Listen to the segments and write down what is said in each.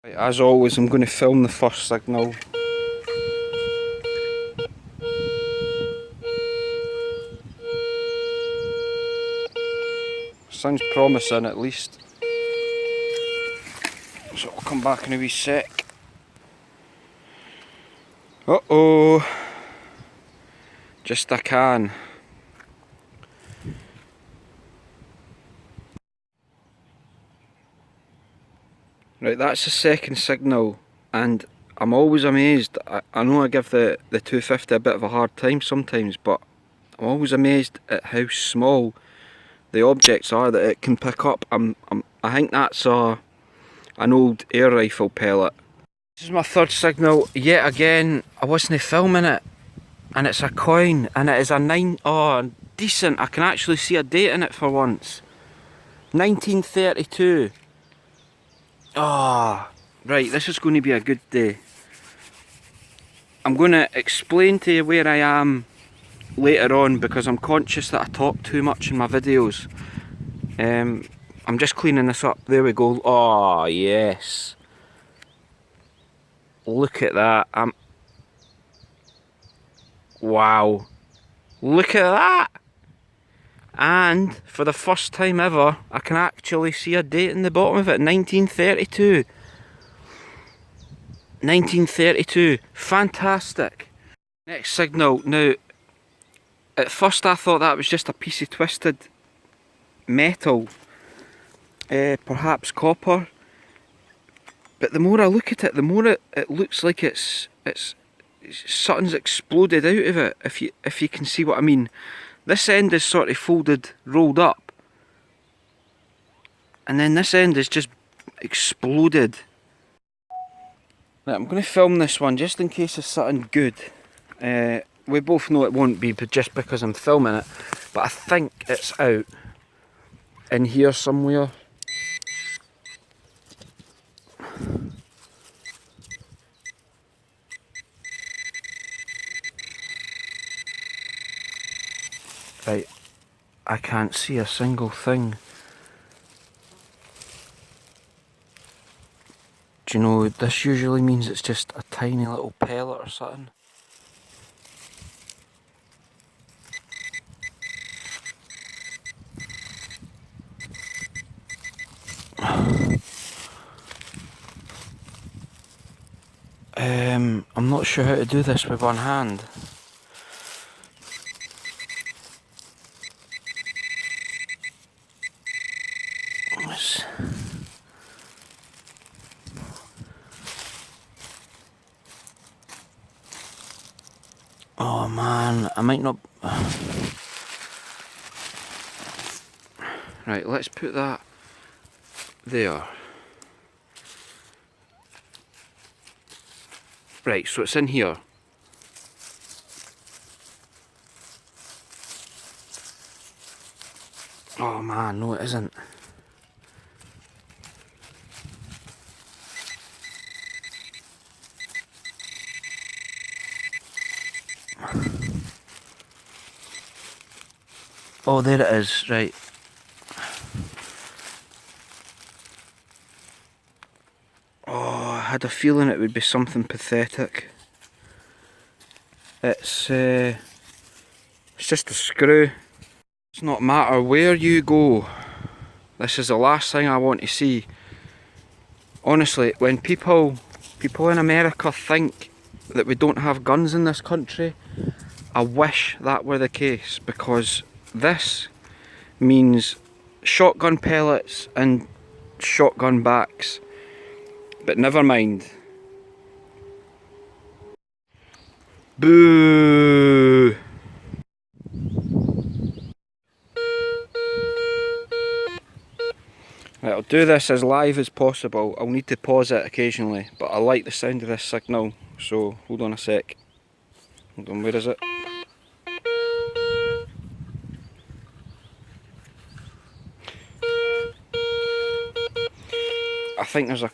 Right, as always, I'm going to film the first signal. Sounds promising at least. So I'll come back in a wee sec. Uh-oh. Just a can. Right, that's the second signal, and I'm always amazed. I know I give the 250 a bit of a hard time sometimes, but I'm always amazed at how small the objects are that it can pick up. I think that's an old air rifle pellet. This is my third signal. Yet again, I wasn't filming it, and it's a coin, and it is a 9. Oh, decent. I can actually see a date in it for once. 1932. Ah, right, this is going to be a good day. I'm going to explain to you where I am later on because I'm conscious that I talk too much in my videos. I'm just cleaning this up. There we go. Oh, yes. Look at that. Wow. Look at that. And for the first time ever, I can actually see a date in the bottom of it. 1932. 1932. Fantastic. Next signal. Now, at first I thought that was just a piece of twisted metal. Perhaps copper. But the more I look at it, the more it looks like it's something's exploded out of it, if you can see what I mean. This end is sort of folded, rolled up. And then this end is just exploded. Now, I'm going to film this one just in case it's something good. We both know it won't be, but just because I'm filming it. But I think it's out in here somewhere. Right, I can't see a single thing. Do you know, this usually means it's just a tiny little pellet or something. I'm not sure how to do this with one hand. Oh man, I might not... Right, let's put that there. Right, so it's in here. Oh man, no it isn't. Oh, there it is, right. Oh, I had a feeling it would be something pathetic. It's just a screw. It's not matter where you go. This is the last thing I want to see. Honestly, when people in America think that we don't have guns in this country, I wish that were the case, because this means shotgun pellets and shotgun backs. But never mind. Boo! Right, I'll do this as live as possible. I'll need to pause it occasionally, but I like the sound of this signal, so hold on a sec. Hold on, where is it? I think there's a...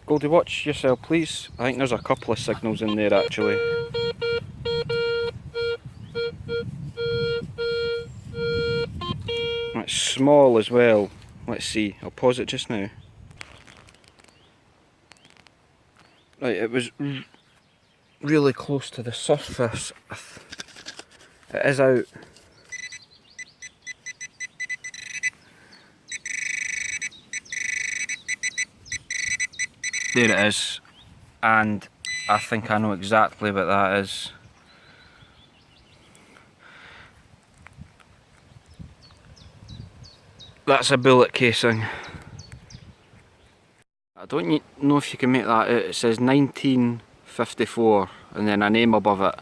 Goldie, watch yourself please. I think there's a couple of signals in there actually. It's small as well. Let's see, I'll pause it just now. Right, it was really close to the surface. It is out. There it is, and I think I know exactly what that is. That's a bullet casing. I don't know if you can make that out. It says 1954 and then a name above it.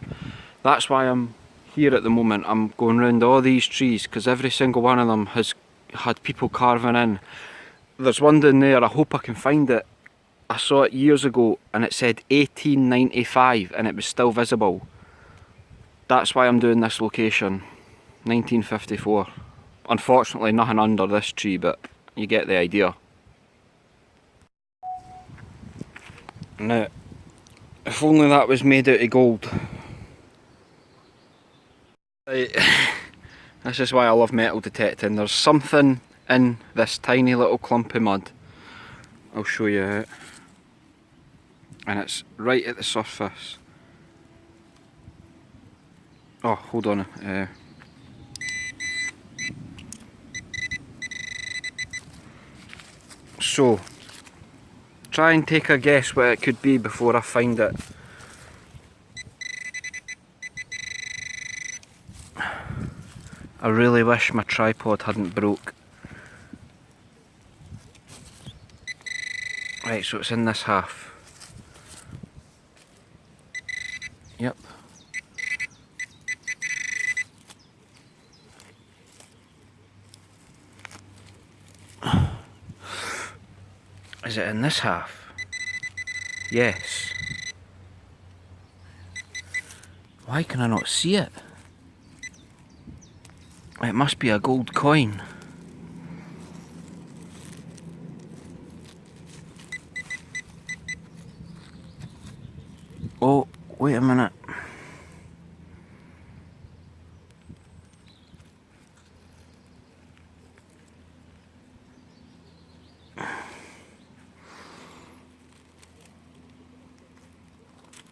That's why I'm here at the moment. I'm going round all these trees because every single one of them has had people carving in. There's one down there, I hope I can find it. I saw it years ago and it said 1895 and it was still visible. That's why I'm doing this location, 1954. Unfortunately nothing under this tree, but you get the idea. Now, if only that was made out of gold. Right. This is why I love metal detecting. There's something in this tiny little clump of mud. I'll show you out. And it's right at the surface. Oh, hold on. So, try and take a guess what it could be before I find it. I really wish my tripod hadn't broke. Right, so it's in this half. Yep. Is it in this half? Yes. Why can I not see it? It must be a gold coin. Oh, wait a minute.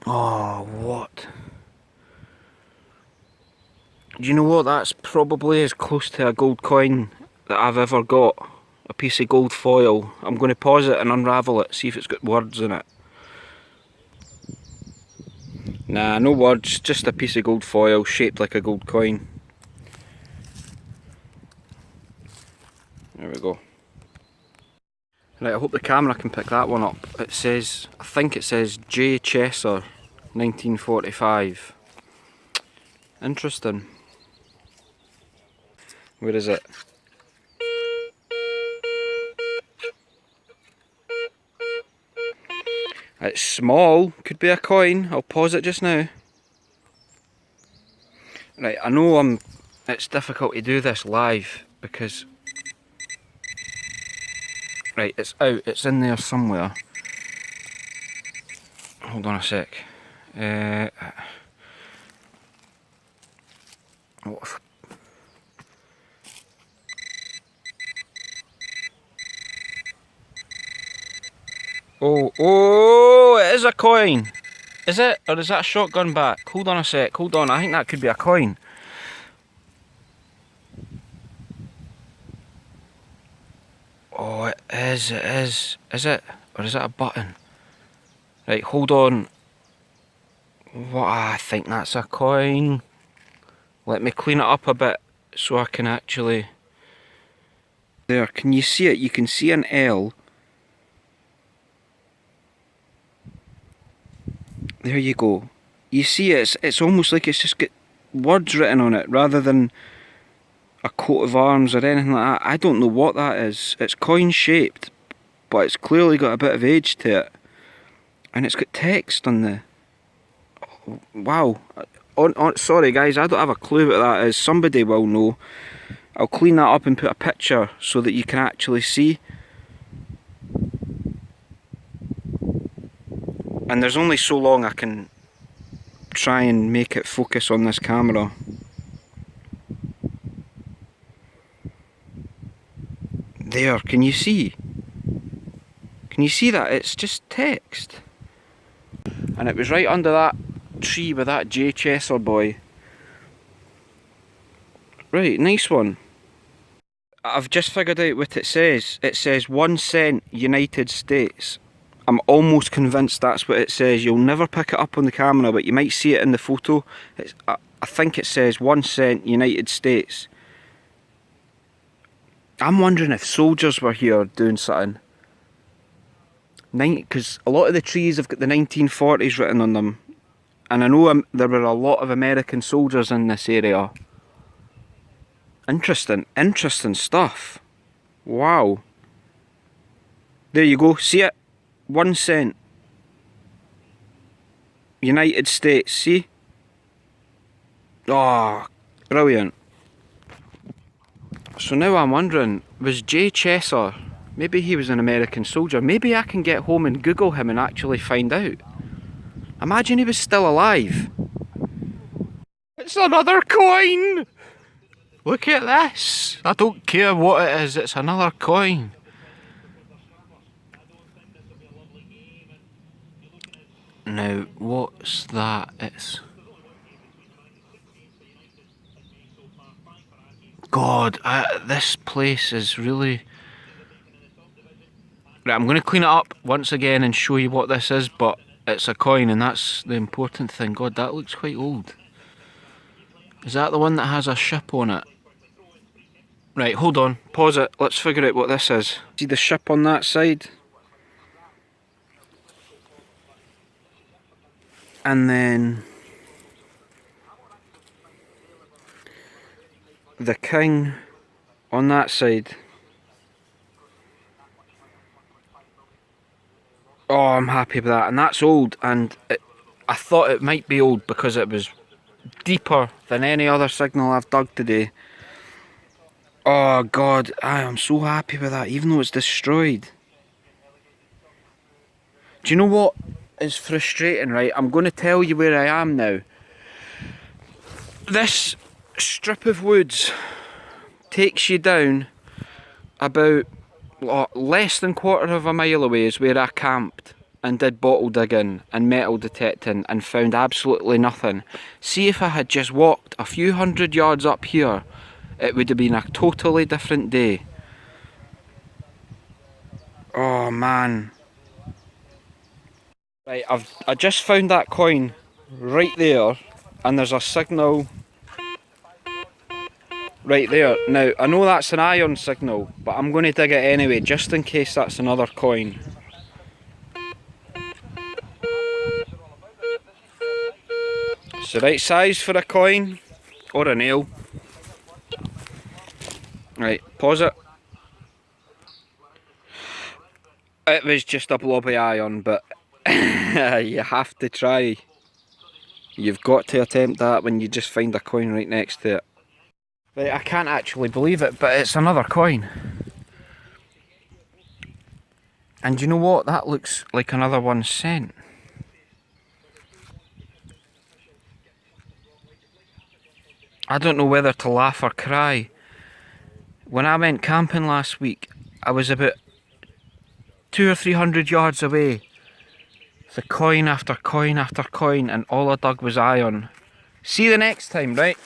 Oh, what? Do you know what? That's probably as close to a gold coin that I've ever got. A piece of gold foil. I'm going to pause it and unravel it, see if it's got words in it. Nah, no words, just a piece of gold foil shaped like a gold coin. There we go. Right, I hope the camera can pick that one up. It says, I think it says J. Chesser, 1945. Interesting. Where is it? It's small, could be a coin. I'll pause it just now. Right, I know it's difficult to do this live because... Right, it's out, it's in there somewhere. Hold on a sec. What? Oh, it is a coin. Is it? Or is that a shotgun back? Hold on a sec, hold on, I think that could be a coin. Oh, it is, it is. Is it? Or is that a button? Right, hold on. What? I think that's a coin. Let me clean it up a bit so I can actually... There, can you see it? You can see an L. There you go. You see it's almost like it's just got words written on it rather than a coat of arms or anything like that. I don't know what that is. It's coin shaped, but it's clearly got a bit of age to it. And it's got text on the... Oh, wow. Sorry guys, I don't have a clue what that is. Somebody will know. I'll clean that up and put a picture so that you can actually see. And there's only so long I can try and make it focus on this camera. There, can you see? Can you see that? It's just text. And it was right under that tree with that J. Chesser boy. Right, nice one. I've just figured out what it says. It says 1 cent United States. I'm almost convinced that's what it says. You'll never pick it up on the camera, but you might see it in the photo. I think it says 1 cent United States. I'm wondering if soldiers were here doing something. Because a lot of the trees have got the 1940s written on them. And I know there were a lot of American soldiers in this area. Interesting stuff. Wow. There you go, see it? 1 cent. United States, see? Oh, brilliant. So now I'm wondering, was J. Chesser, maybe he was an American soldier, maybe I can get home and Google him and actually find out. Imagine he was still alive. It's another coin! Look at this! I don't care what it is, it's another coin. Now, what's that? It's... God, this place is really... Right, I'm going to clean it up once again and show you what this is, but it's a coin and that's the important thing. God, that looks quite old. Is that the one that has a ship on it? Right, hold on, pause it, let's figure out what this is. See the ship on that side? And then the king on that side. Oh, I'm happy with that, and that's old, and I thought it might be old because it was deeper than any other signal I've dug today. Oh God, I am so happy with that, even though it's destroyed. Do you know what is frustrating, right? I'm going to tell you where I am now. This strip of woods takes you down about less than quarter of a mile away is where I camped and did bottle digging and metal detecting and found absolutely nothing. See, if I had just walked a few hundred yards up here, it would have been a totally different day. Oh man. Right, I just found that coin right there, and there's a signal right there. Now, I know that's an iron signal, but I'm going to dig it anyway, just in case that's another coin. It's the right size for a coin, or a nail. Right, pause it. It was just a blobby iron, but you have to try. You've got to attempt that when you just find a coin right next to it. Right, I can't actually believe it, but it's another coin. And you know what? That looks like another 1 cent. I don't know whether to laugh or cry. When I went camping last week, I was about 200 or 300 yards away. The coin after coin after coin, and all I dug was iron. See you the next time, right?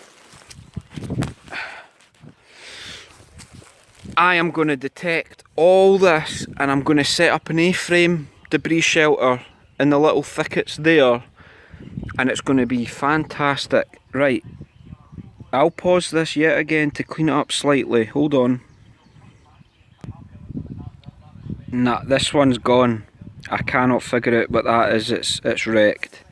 I am going to detect all this, and I'm going to set up an A-frame debris shelter in the little thickets there, and it's going to be fantastic. Right, I'll pause this yet again to clean it up slightly. Hold on. Nah, this one's gone. I cannot figure out what that is. It's wrecked.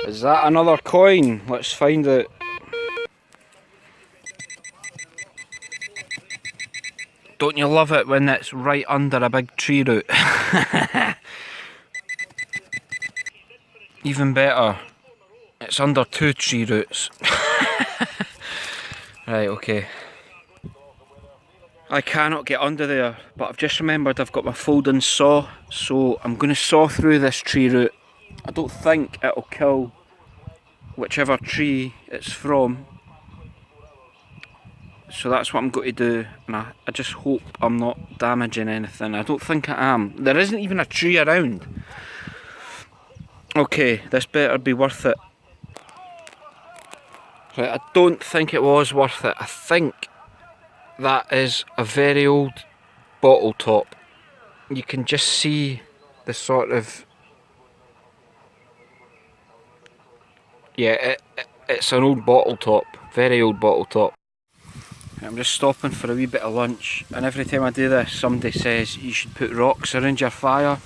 Is that another coin? Let's find out. Don't you love it when it's right under a big tree root? Even better, it's under 2 tree roots. Right, okay. I cannot get under there, but I've just remembered I've got my folding saw, so I'm going to saw through this tree root. I don't think it'll kill whichever tree it's from. So that's what I'm going to do, and I just hope I'm not damaging anything. I don't think I am. There isn't even a tree around. Okay, this better be worth it. Right, I don't think it was worth it. I think that is a very old bottle top. You can just see the sort of... Yeah, it's an old bottle top. Very old bottle top. I'm just stopping for a wee bit of lunch, and every time I do this somebody says you should put rocks around your fire.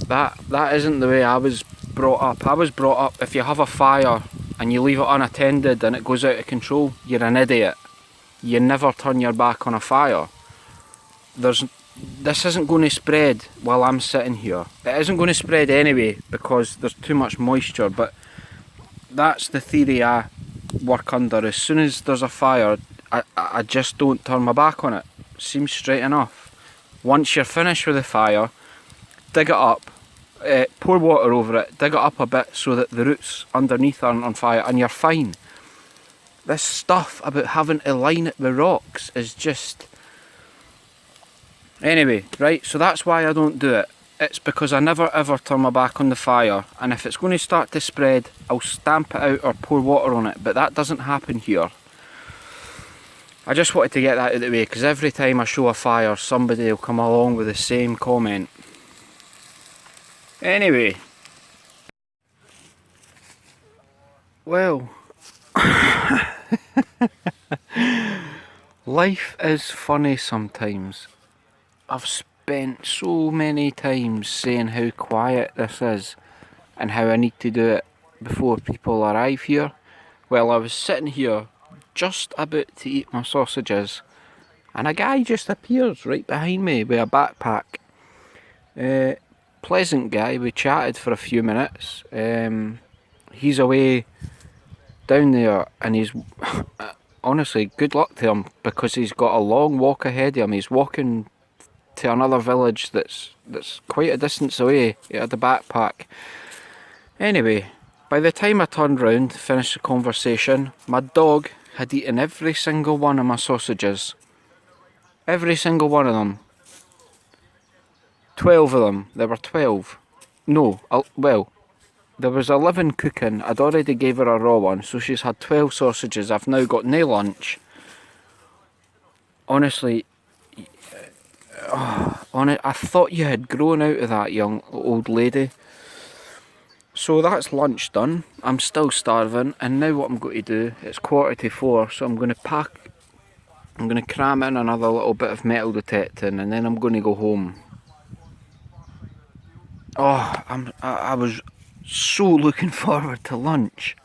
That isn't the way I was brought up. I was brought up, if you have a fire and you leave it unattended and it goes out of control, you're an idiot. You never turn your back on a fire. This isn't going to spread while I'm sitting here. It isn't going to spread anyway because there's too much moisture, but that's the theory I work under. As soon as there's a fire, I just don't turn my back on it. Seems straight enough. Once you're finished with the fire, dig it up, pour water over it, dig it up a bit so that the roots underneath aren't on fire, and you're fine. This stuff about having to line it with rocks is just... Anyway, right, so that's why I don't do it. It's because I never ever turn my back on the fire, and if it's going to start to spread, I'll stamp it out or pour water on it, but that doesn't happen here. I just wanted to get that out of the way, because every time I show a fire, somebody will come along with the same comment. Anyway. Well. Life is funny sometimes. I've spent so many times saying how quiet this is and how I need to do it before people arrive here. Well, I was sitting here just about to eat my sausages and a guy just appears right behind me with a backpack. Pleasant guy, we chatted for a few minutes. He's away down there and he's... honestly, good luck to him because he's got a long walk ahead of him. He's walking to another village that's quite a distance away. He had the backpack. Anyway, by the time I turned round, finished the conversation, my dog had eaten every single one of my sausages. Every single one of them. 12 of them. There were 12. No, well, there was 11 cooking. I'd already gave her a raw one, so she's had 12 sausages. I've now got no lunch. Honestly, I thought you had grown out of that, young old lady. So that's lunch done. I'm still starving, and now what I'm going to do, it's 4:45, so I'm going to cram in another little bit of metal detecting, and then I'm going to go home. Oh, I was so looking forward to lunch.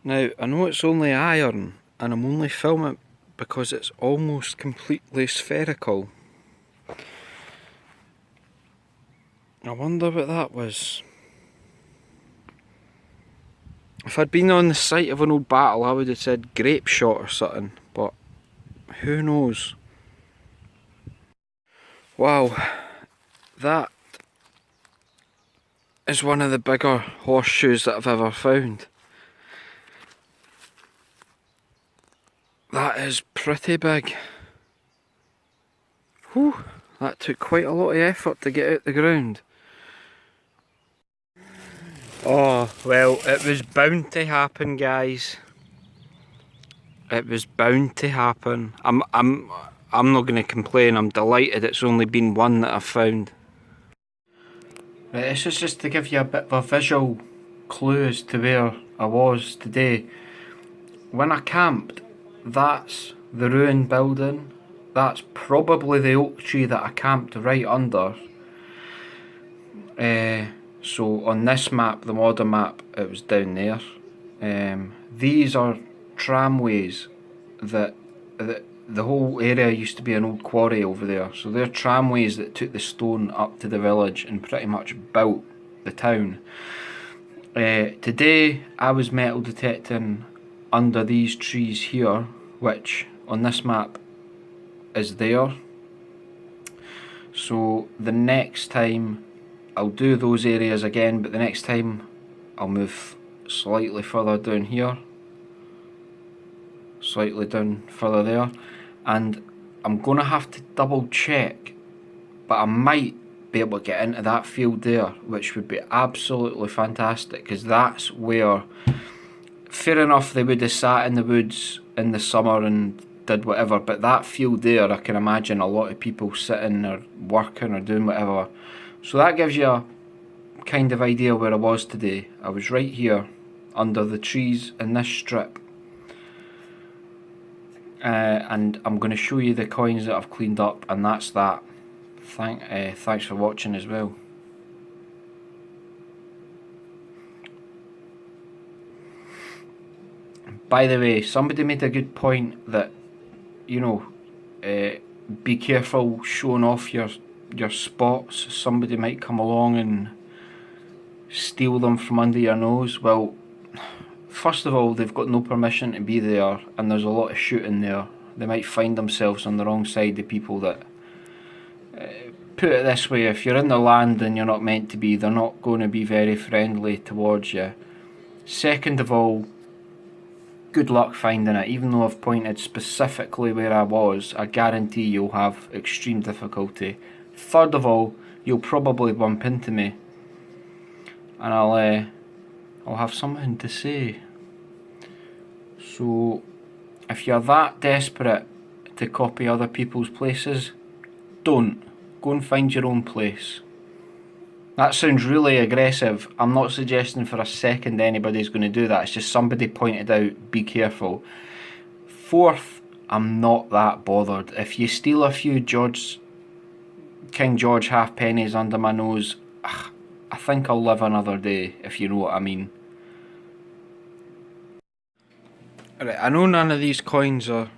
Now, I know it's only iron, and I'm only filming because it's almost completely spherical. I wonder what that was. If I'd been on the site of an old battle, I would have said grape shot or something, but who knows. Wow, that is one of the bigger horseshoes that I've ever found. That is pretty big. Whew, that took quite a lot of effort to get out the ground. Oh, well, it was bound to happen, guys. It was bound to happen. I'm not going to complain. I'm delighted it's only been one that I've found. Right, this is just to give you a bit of a visual clue as to where I was today. When I camped, that's the ruined building. That's probably the oak tree that I camped right under. So on this map, the modern map, it was down there. These are tramways that the whole area used to be an old quarry over there. So they're tramways that took the stone up to the village and pretty much built the town. Today I was metal detecting under these trees here, which on this map is there. So the next time I'll do those areas again, but the next time I'll move slightly further down here, slightly down further there, and I'm going to have to double check, but I might be able to get into that field there, which would be absolutely fantastic, because that's where, fair enough, they would have sat in the woods in the summer and did whatever, but that field there, I can imagine a lot of people sitting or working or doing whatever. So that gives you a kind of idea where I was today. I was right here under the trees in this strip, and I'm going to show you the coins that I've cleaned up, and that's that. Thanks for watching as well. By the way, somebody made a good point that, you know, be careful showing off your spots. Somebody might come along and steal them from under your nose. Well, first of all, they've got no permission to be there, and there's a lot of shooting there. They might find themselves on the wrong side of people that, put it this way, if you're in the land and you're not meant to be, they're not going to be very friendly towards you. Second of all, good luck finding it. Even though I've pointed specifically where I was, I guarantee you'll have extreme difficulty. Third of all, you'll probably bump into me, and I'll have something to say. So if you're that desperate to copy other people's places, don't. Go and find your own place. That sounds really aggressive. I'm not suggesting for a second anybody's going to do that. It's just somebody pointed out, be careful. Fourth, I'm not that bothered. If you steal a few King George halfpennies under my nose, I think I'll live another day, if you know what I mean. Right, I know none of these coins are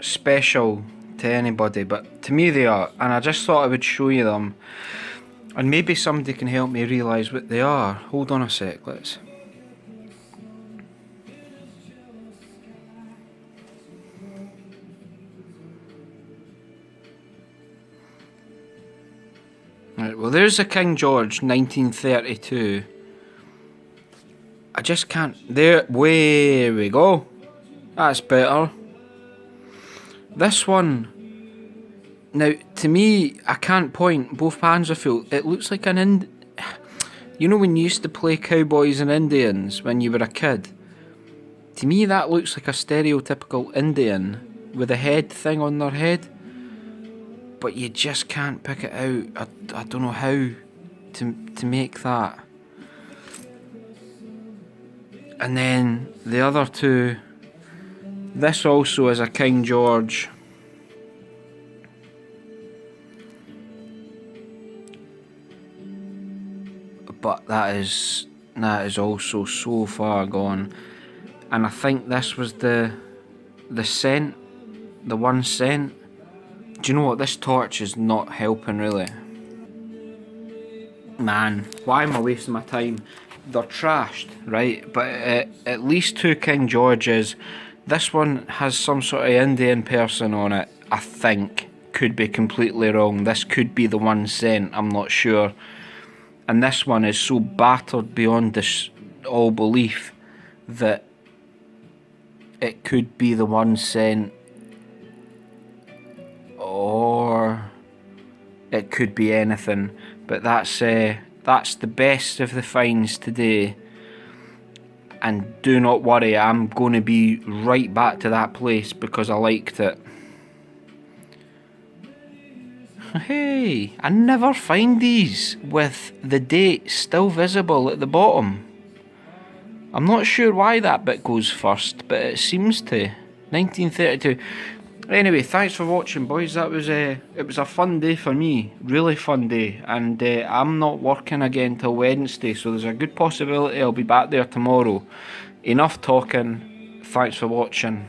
special to anybody, but to me they are, and I just thought I would show you them, and maybe somebody can help me realise what they are. Hold on a sec, let's... Right, well, there's a King George 1932. I just can't... There we go. That's better. This one, now to me, I can't point, both hands are full. It looks like an you know when you used to play cowboys and Indians when you were a kid? To me that looks like a stereotypical Indian with a head thing on their head, but you just can't pick it out. I don't know how to make that. And then the other two, this also is a King George. But that is also so far gone. And I think this was the cent, the 1 cent. Do you know what? This torch is not helping really. Man, why am I wasting my time? They're trashed, right? But at least 2 King Georges. This one has some sort of Indian person on it, I think. Could be completely wrong. This could be the 1 cent, I'm not sure. And this one is so battered beyond all belief that it could be the 1 cent, or it could be anything. But that's the best of the finds today. And do not worry, I'm going to be right back to that place because I liked it. Hey, I never find these with the date still visible at the bottom. I'm not sure why that bit goes first, but it seems to. 1932. Anyway, thanks for watching, boys. That was it was a fun day for me, really fun day, and I'm not working again till Wednesday, so there's a good possibility I'll be back there tomorrow. Enough talking. Thanks for watching.